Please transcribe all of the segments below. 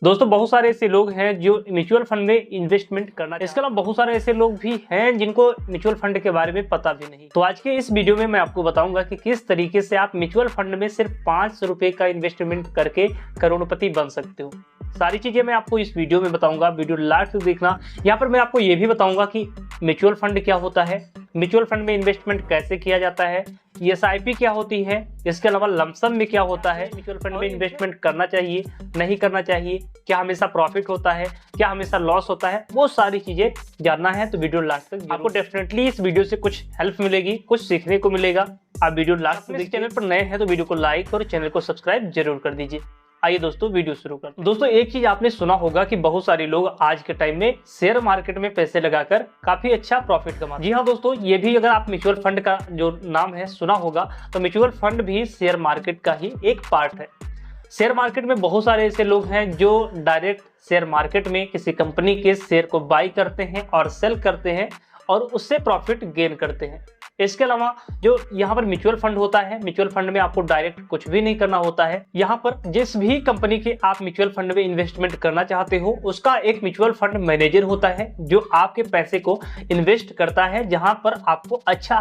दोस्तों बहुत सारे ऐसे लोग हैं जो म्यूचुअल फंड में इन्वेस्टमेंट करना, इसके अलावा बहुत सारे ऐसे लोग भी हैं जिनको म्यूचुअल फंड के बारे में पता भी नहीं। तो आज के इस वीडियो में मैं आपको बताऊंगा कि किस तरीके से आप म्यूचुअल फंड में सिर्फ 500 रुपए का इन्वेस्टमेंट करके करोड़पति बन सकते हो। सारी चीजें मैं आपको इस वीडियो में बताऊंगा, वीडियो लास्ट तक देखना। यहाँ पर मैं आपको ये भी बताऊंगा कि म्यूचुअल फंड क्या होता है, म्यूचुअल फंड में इन्वेस्टमेंट कैसे किया जाता है, एसआईपी क्या होती है, इसके अलावा लमसम में क्या होता है, म्यूचुअल फंड में इन्वेस्टमेंट करना चाहिए नहीं करना चाहिए, क्या हमेशा प्रॉफिट होता है, क्या हमेशा लॉस होता है, वो सारी चीजें जानना है तो वीडियो लास्ट तक आपको डेफिनेटली इस वीडियो से कुछ हेल्प मिलेगी, कुछ सीखने को मिलेगा। आप वीडियो लास्ट तक चैनल पर नए हैं तो वीडियो को लाइक और चैनल को सब्सक्राइब जरूर कर दीजिए। आइए दोस्तों वीडियो शुरू करते हैं। दोस्तों एक चीज आपने सुना होगा कि बहुत सारे लोग आज के टाइम में शेयर मार्केट में पैसे लगाकर काफी अच्छा प्रॉफिट कमाते हैं। जी हाँ दोस्तों, ये भी अगर आप म्यूचुअल फंड का जो नाम है सुना होगा तो म्यूचुअल फंड भी शेयर मार्केट का ही एक पार्ट है। शेयर मार्केट में बहुत सारे ऐसे लोग हैं जो डायरेक्ट शेयर मार्केट में किसी कंपनी के शेयर को बाई करते हैं और सेल करते हैं और उससे प्रॉफिट गेन करते हैं। इसके अलावा जो यहाँ पर म्यूचुअल फंड होता है, म्यूचुअल फंड में आपको डायरेक्ट कुछ भी नहीं करना होता है। यहाँ पर जिस भी कंपनी के आप म्यूचुअल फंड में इन्वेस्टमेंट करना चाहते हो उसका एक म्यूचुअल फंड मैनेजर होता है जो आपके पैसे को इन्वेस्ट करता है, जहां पर आपको अच्छा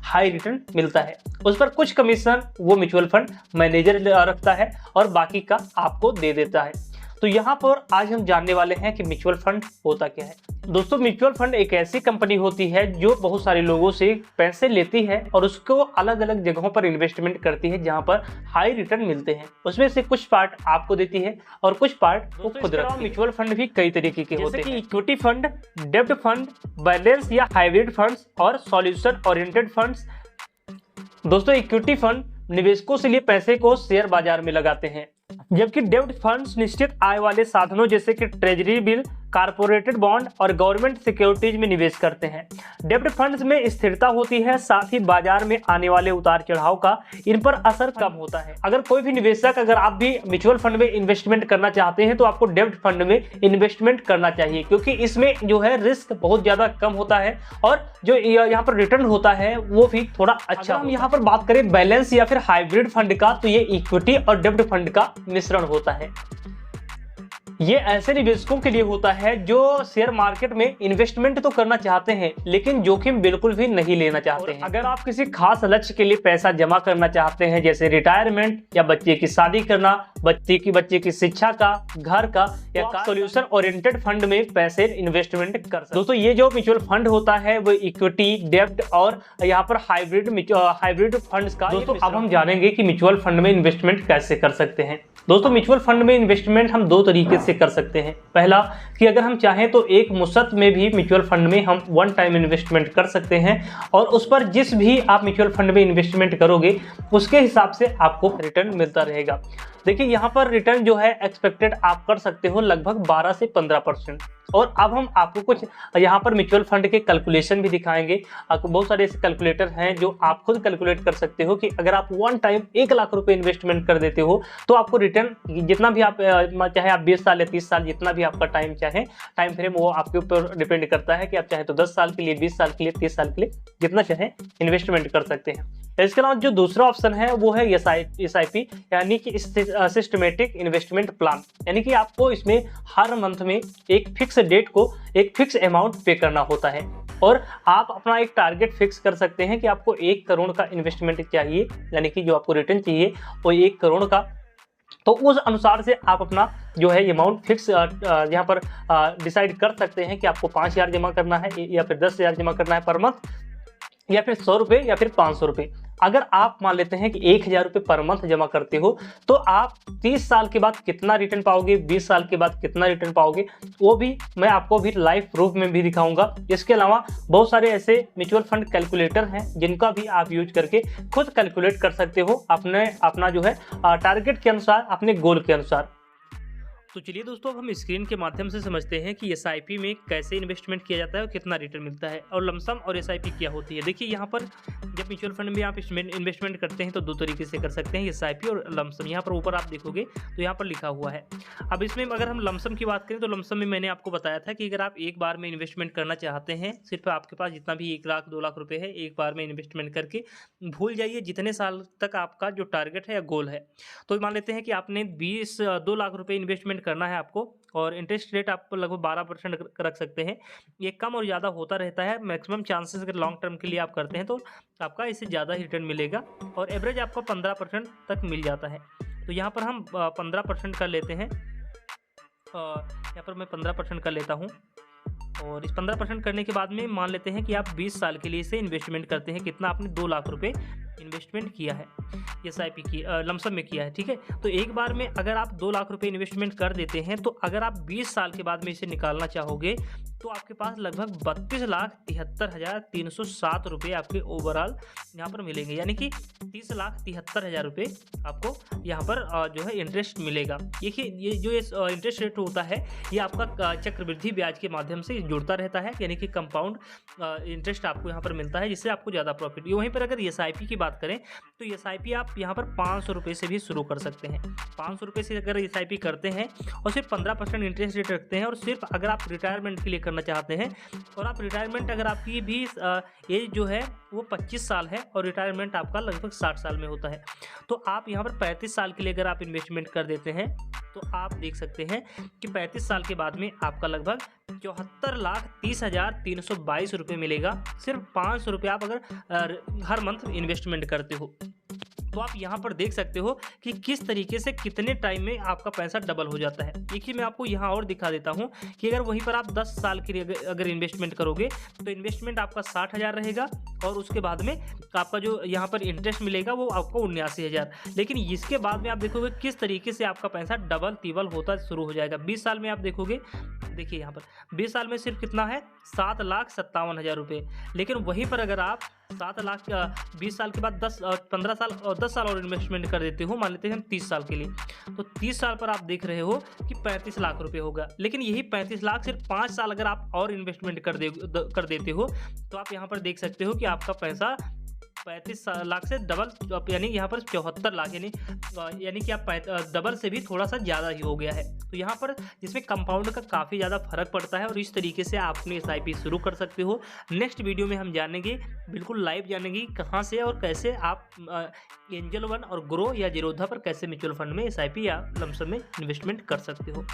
हाई रिटर्न मिलता है। उस पर कुछ कमीशन वो म्यूचुअल फंड मैनेजर रखता है और बाकी का आपको दे देता है। तो यहाँ पर आज हम जानने वाले हैं कि म्यूचुअल फंड होता क्या है। दोस्तों म्यूचुअल फंड एक ऐसी कंपनी होती है जो बहुत सारे लोगों से पैसे लेती है और उसको अलग अलग जगहों पर इन्वेस्टमेंट करती है जहां पर हाई रिटर्न मिलते हैं। उसमें से कुछ पार्ट आपको देती है और कुछ पार्ट वो खुद रखती है। म्यूचुअल फंड भी कई तरीके के होते हैं, इक्विटी फंड, डेब्ट फंड, बैलेंस या हाइब्रिड फंड्स और सॉल्यूशन ओरिएंटेड फंड्स। दोस्तों इक्विटी फंड निवेशकों से लिए पैसे को शेयर बाजार में लगाते हैं, जबकि डेब्ट फंड्स निश्चित आय वाले साधनों जैसे कि ट्रेजरी बिल, कारपोरेटेड बॉन्ड और गवर्नमेंट सिक्योरिटीज में निवेश करते हैं। डेब्ट फंड्स में स्थिरता होती है, साथ ही बाजार में आने वाले उतार चढ़ाव का इन पर असर कम होता है। अगर कोई भी निवेशक, अगर आप भी म्यूचुअल फंड में इन्वेस्टमेंट करना चाहते हैं तो आपको डेब्ट फंड में इन्वेस्टमेंट करना चाहिए, क्योंकि इसमें जो है रिस्क बहुत ज्यादा कम होता है और जो यहाँ पर रिटर्न होता है वो भी थोड़ा अच्छा। हम यहाँ पर बात करें बैलेंस या फिर हाइब्रिड फंड का, तो ये इक्विटी और डेब्ट फंड का मिश्रण होता है। ये ऐसे निवेशकों के लिए होता है जो शेयर मार्केट में इन्वेस्टमेंट तो करना चाहते हैं लेकिन जोखिम बिल्कुल भी नहीं लेना चाहते हैं। अगर आप किसी खास लक्ष्य के लिए पैसा जमा करना चाहते हैं जैसे रिटायरमेंट या बच्चे की शादी करना, बच्चे की शिक्षा का, घर का या सॉल्यूशन ओरिएंटेड फंड में पैसे इन्वेस्टमेंट कर सकते हैं। दोस्तों ये जो म्यूचुअल फंड होता है वो इक्विटी, डेब्ट और यहाँ पर हाइब्रिड फंड्स का। दोस्तों अब हम जानेंगे कि म्यूचुअल फंड में इन्वेस्टमेंट कैसे कर सकते हैं। दोस्तों म्यूचुअल फंड में इन्वेस्टमेंट हम दो तरीके से कर सकते हैं। पहला कि अगर हम चाहें तो एक मुश्त में भी म्यूचुअल फंड में हम वन टाइम इन्वेस्टमेंट कर सकते हैं और उस पर जिस भी आप म्यूचुअल फंड में इन्वेस्टमेंट करोगे उसके हिसाब से आपको रिटर्न मिलता रहेगा। देखिए यहाँ पर रिटर्न जो है एक्सपेक्टेड आप कर सकते हो लगभग 12 से 15%। और अब हम आपको कुछ यहाँ पर म्यूचुअल फंड के कैलकुलेशन भी दिखाएंगे। आपको बहुत सारे ऐसे कैलकुलेटर हैं जो आप खुद कैलकुलेट कर सकते हो कि अगर आप वन टाइम 1 लाख रुपए इन्वेस्टमेंट कर देते हो तो आपको रिटर्न जितना भी आप चाहे आप 20 साल या 30 साल जितना भी आपका टाइम चाहे, टाइम फ्रेम वो आपके ऊपर डिपेंड करता है कि आप चाहे तो 10 साल के लिए, 20 साल के लिए, 30 साल के लिए जितना चाहे इन्वेस्टमेंट कर सकते हैं। इसके अलावा जो दूसरा ऑप्शन है वो है एसआईपी यानी कि सिस्टमेटिक इन्वेस्टमेंट प्लान, यानी कि आपको इसमें हर मंथ में एक फिक्स डेट को एक फिक्स अमाउंट पे करना होता है और आप अपना एक टारगेट फिक्स कर सकते हैं कि आपको 1 करोड़ का इन्वेस्टमेंट चाहिए, यानी कि जो आपको रिटर्न चाहिए वो 1 करोड़ का। तो उस अनुसार से आप अपना जो है अमाउंट फिक्स यहाँ पर डिसाइड कर सकते हैं कि आपको 5,000 जमा करना है या फिर 10,000 जमा करना है पर मंथ, या फिर 100 रुपये या फिर 500 रुपये। अगर आप मान लेते हैं कि 1,000 रुपये पर मंथ जमा करते हो तो आप 30 साल के बाद कितना रिटर्न पाओगे, 20 साल के बाद कितना रिटर्न पाओगे, वो भी मैं आपको भी लाइव प्रूफ में भी दिखाऊंगा। इसके अलावा बहुत सारे ऐसे म्यूचुअल फंड कैलकुलेटर हैं जिनका भी आप यूज करके खुद कैलकुलेट कर सकते हो अपना जो है टारगेट के अनुसार, अपने गोल के अनुसार। तो चलिए दोस्तों अब हम स्क्रीन के माध्यम से समझते हैं कि एसआईपी में कैसे इन्वेस्टमेंट किया जाता है और कितना रिटर्न मिलता है और लमसम और एसआईपी क्या होती है। देखिए यहाँ पर जब म्यूचुअल फंड में आप इन्वेस्टमेंट करते हैं तो दो तरीके से कर सकते हैं, एसआईपी और लमसम। यहाँ पर ऊपर आप देखोगे तो यहाँ पर लिखा हुआ है। अब इसमें अगर हम लमसम की बात करें तो लमसम में मैंने आपको बताया था कि अगर आप एक बार में इन्वेस्टमेंट करना चाहते हैं, सिर्फ आपके पास जितना भी 1 लाख 2 लाख रुपये है, एक बार में इन्वेस्टमेंट करके भूल जाइए जितने साल तक आपका जो टारगेट है या गोल है। तो मान लेते हैं कि आपने 2 लाख रुपये इन्वेस्टमेंट इन्वेस्टमेंट करना है आपको, और इंटरेस्ट रेट आप लगभग 12% रख सकते हैं। ये कम और ज़्यादा होता रहता है, मैक्सिमम चांसेस अगर लॉन्ग टर्म के लिए आप करते हैं तो आपका इससे ज़्यादा ही रिटर्न मिलेगा, और एवरेज आपको 15% तक मिल जाता है। तो यहाँ पर हम 15% कर लेते हैं, यहाँ पर मैं 15% कर लेता हूँ, और इस 15% करने के बाद में मान लेते हैं कि आप 20 साल के लिए इसे इन्वेस्टमेंट करते हैं। कितना आपने 2 लाख रुपए इन्वेस्टमेंट किया है, SIP की लमसम में किया है, ठीक है। तो एक बार में अगर आप 2 लाख रुपए इन्वेस्टमेंट कर देते हैं, तो अगर आप 20 साल के बाद में इसे निकालना चाहोगे तो आपके पास लगभग 32,73,307 रुपये आपके ओवरऑल यहाँ पर मिलेंगे, यानी कि 30,73,000 रुपये आपको यहाँ पर जो है इंटरेस्ट मिलेगा। देखिए ये जो इंटरेस्ट रेट होता है ये आपका चक्रवृद्धि ब्याज के माध्यम से जुड़ता रहता है, यानी कि कंपाउंड इंटरेस्ट आपको यहाँ पर मिलता है, जिससे आपको ज़्यादा प्रॉफिट। वहीं पर अगर SIP की बात करें तो SIP आप यहाँ पर 500 रुपये से भी शुरू कर सकते हैं। 500 रुपये से अगर SIP करते हैं और सिर्फ 15% इंटरेस्ट रेट रखते हैं, और सिर्फ अगर आप रिटायरमेंट के लिए करना चाहते हैं, और आप रिटायरमेंट अगर आपकी भी एज जो है वो 25 साल है और रिटायरमेंट आपका लगभग 60 साल में होता है, तो आप यहाँ पर 35 साल के लिए अगर आप इन्वेस्टमेंट कर देते हैं तो आप देख सकते हैं कि 35 साल के बाद में आपका लगभग 74,30,322 रुपये मिलेगा, सिर्फ 500 रुपये आप अगर हर मंथ इन्वेस्टमेंट करते हो। तो आप यहाँ पर देख सकते हो कि किस तरीके से कितने टाइम में आपका पैसा डबल हो जाता है। देखिए मैं आपको यहाँ और दिखा देता हूँ कि अगर वहीं पर आप 10 साल के लिए अगर इन्वेस्टमेंट करोगे तो इन्वेस्टमेंट आपका 60,000 रहेगा, और उसके बाद में आपका जो यहाँ पर इंटरेस्ट मिलेगा वो आपको 79,000। लेकिन इसके बाद में आप देखोगे किस तरीके से आपका पैसा डबल तिबल होता शुरू हो जाएगा। 20 साल में आप देखोगे, देखिए यहाँ पर 20 साल में सिर्फ कितना है 7,57,000 रुपये। लेकिन वहीं पर अगर आप 7 लाख 20 साल के बाद 15 साल और 10 साल और इन्वेस्टमेंट कर देते हो, मान लेते हैं हम 30 साल के लिए, तो 30 साल पर आप देख रहे हो कि 35 लाख रुपए होगा। लेकिन यही 35 लाख सिर्फ 5 साल अगर आप और इन्वेस्टमेंट कर देते हो तो आप यहाँ पर देख सकते हो कि आपका पैसा 35 लाख से डबल, यानी यहाँ पर 74 लाख, यानी कि आप डबल से भी थोड़ा सा ज़्यादा ही हो गया है। तो यहाँ पर जिसमें कंपाउंड का काफ़ी ज़्यादा फर्क पड़ता है, और इस तरीके से आप अपनी SIP शुरू कर सकते हो। नेक्स्ट वीडियो में हम जानेंगे, बिल्कुल लाइव जानेंगे कहाँ से और कैसे आप एंजल वन और ग्रो या जीरोधा पर कैसे म्यूचुअल फंड में SIP या लमसम में इन्वेस्टमेंट कर सकते हो।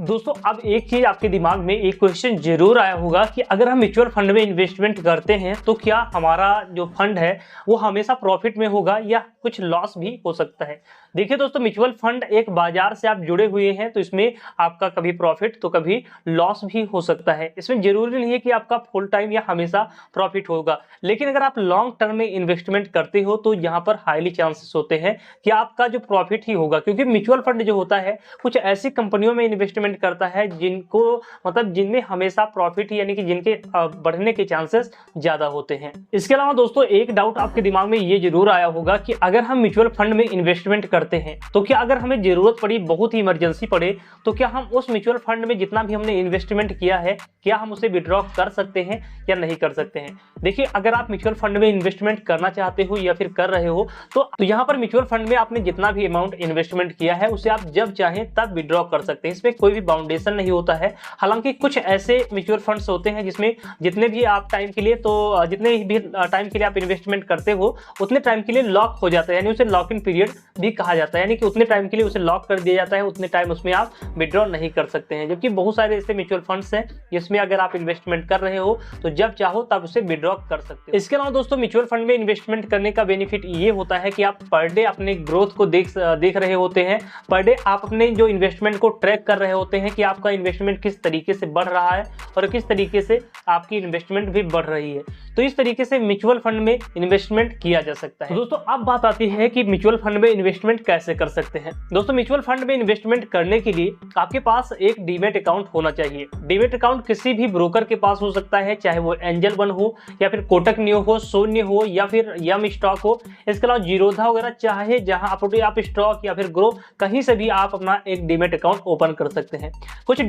दोस्तों अब एक चीज आपके दिमाग में एक क्वेश्चन जरूर आया होगा कि अगर हम म्यूचुअल फंड में इन्वेस्टमेंट करते हैं तो क्या हमारा जो फंड है वो हमेशा प्रॉफिट में होगा या कुछ लॉस भी हो सकता है। देखिए दोस्तों, म्यूचुअल फंड एक बाजार से आप जुड़े हुए हैं, तो इसमें आपका कभी प्रॉफिट तो कभी लॉस भी हो सकता है। इसमें जरूरी नहीं है कि आपका फुल टाइम या हमेशा प्रॉफिट होगा, लेकिन अगर आप लॉन्ग टर्म में इन्वेस्टमेंट करते हो तो यहाँ पर हाईली चांसेस होते हैं कि आपका जो प्रॉफिट ही होगा, क्योंकि म्यूचुअल फंड जो होता है कुछ ऐसी कंपनियों में इन्वेस्टमेंट करता है जिनको मतलब जिनमें हमेशा प्रॉफिट यानी कि जिनके बढ़ने के चांसेस ज्यादा होते हैं। इसके अलावा दोस्तों एक डाउट आपके दिमाग में ये जरूर आया होगा कि अगर हम म्यूचुअल फंड में इन्वेस्टमेंट करते हैं तो क्या अगर हमें जरूरत पड़ी, बहुत ही इमरजेंसी पड़े, तो क्या हम उस म्यूचुअल फंड में जितना भी हमने इन्वेस्टमेंट किया है क्या हम उसे विड्रॉ कर सकते हैं या नहीं कर सकते हैं। देखिए अगर आप म्यूचुअल फंड में इन्वेस्टमेंट करना चाहते हो या फिर कर रहे हो तो यहाँ पर म्यूचुअल फंड में आपने जितना भी अमाउंट इन्वेस्टमेंट किया है उसे आप जब चाहें तब विड्रॉ कर सकते हैं। इसमें कोई भी बाउंडेशन नहीं होता है। हालांकि कुछ ऐसे म्यूचुअल फंड्स होते हैं जिसमें जितने भी आप टाइम के लिए जितने भी टाइम के लिए आप इन्वेस्टमेंट करते हो उतने टाइम के लिए लॉक हो जाता है, यानी उसे लॉक इन पीरियड भी कहा जाता है, यानी कि उतने टाइम के लिए उसे लॉक कर दिया जाता है, उतने टाइम उसमें आप विड्रॉ नहीं कर सकते हैं। जबकि बहुत सारे ऐसे म्यूचुअल फंड्स हैं जिसमें अगर आप इन्वेस्टमेंट कर रहे हो तो जब चाहो तब उसे विड्रॉ कर सकते हो। इसके अलावा दोस्तों म्यूचुअल फंड में इन्वेस्टमेंट करने का बेनिफिट ये होता है कि आप पर डे अपने ग्रोथ को देख रहे होते हैं। पर डे आप अपने जो इन्वेस्टमेंट को ट्रैक कर रहे होते हैं कि आपका इन्वेस्टमेंट किस तरीके से बढ़ रहा है और किस तरीके से आपकी इन्वेस्टमेंट भी बढ़ रही है। तो इस तरीके से म्यूचुअल फंड में इन्वेस्टमेंट किया जा सकता है। दोस्तों अब बात आती है कि म्यूचुअल फंड में इन्वेस्टमेंट कैसे कर सकते हैं। दोस्तों म्यूचुअल फंड में इन्वेस्टमेंट करने के लिए आपके पास एक डीमैट अकाउंट होना चाहिए। डीमैट अकाउंट किसी भी ब्रोकर के पास हो सकता है, चाहे वो एंजल वन हो या फिर कोटक नियो हो, शून्य हो या फिर यम स्टॉक हो, इसके अलावा जीरोधा वगैरह, चाहे जहां आप स्टॉक या फिर ग्रो कहीं से भी आप अपना एक डीमैट अकाउंट ओपन कर सकते हैं। कुछ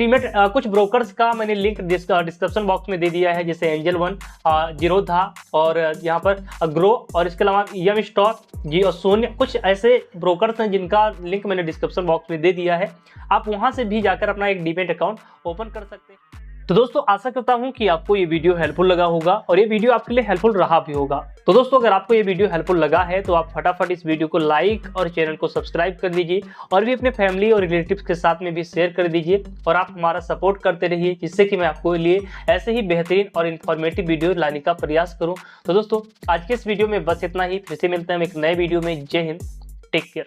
ब्रोकर्स का मैंने लिंक डिस्क्रिप्शन बॉक्स में दे दिया है, जैसे एंजल वन, जीरोधा और यहाँ पर ग्रो और इसके अलावा यम स्टॉक, जी और शून्य, कुछ ऐसे ब्रोकर्स हैं जिनका लिंक मैंने डिस्क्रिप्शन बॉक्स में दे दिया है। आप वहां से भी जाकर अपना एक डीमैट अकाउंट ओपन कर सकते हैं। तो दोस्तों आशा करता हूं कि आपको ये वीडियो हेल्पफुल लगा होगा और ये वीडियो आपके लिए हेल्पफुल रहा भी होगा। तो दोस्तों अगर आपको ये वीडियो हेल्पफुल लगा है तो आप फटाफट इस वीडियो को लाइक और चैनल को सब्सक्राइब कर दीजिए और भी अपने फैमिली और रिलेटिव्स के साथ में भी शेयर कर दीजिए और आप हमारा सपोर्ट करते रहिए, जिससे कि मैं आपको लिए ऐसे ही बेहतरीन और इन्फॉर्मेटिव वीडियो लाने का प्रयास करूँ। तो दोस्तों आज के इस वीडियो में बस इतना ही, फिर से मिलते हैं एक नए वीडियो में। जय हिंद, टेक केयर।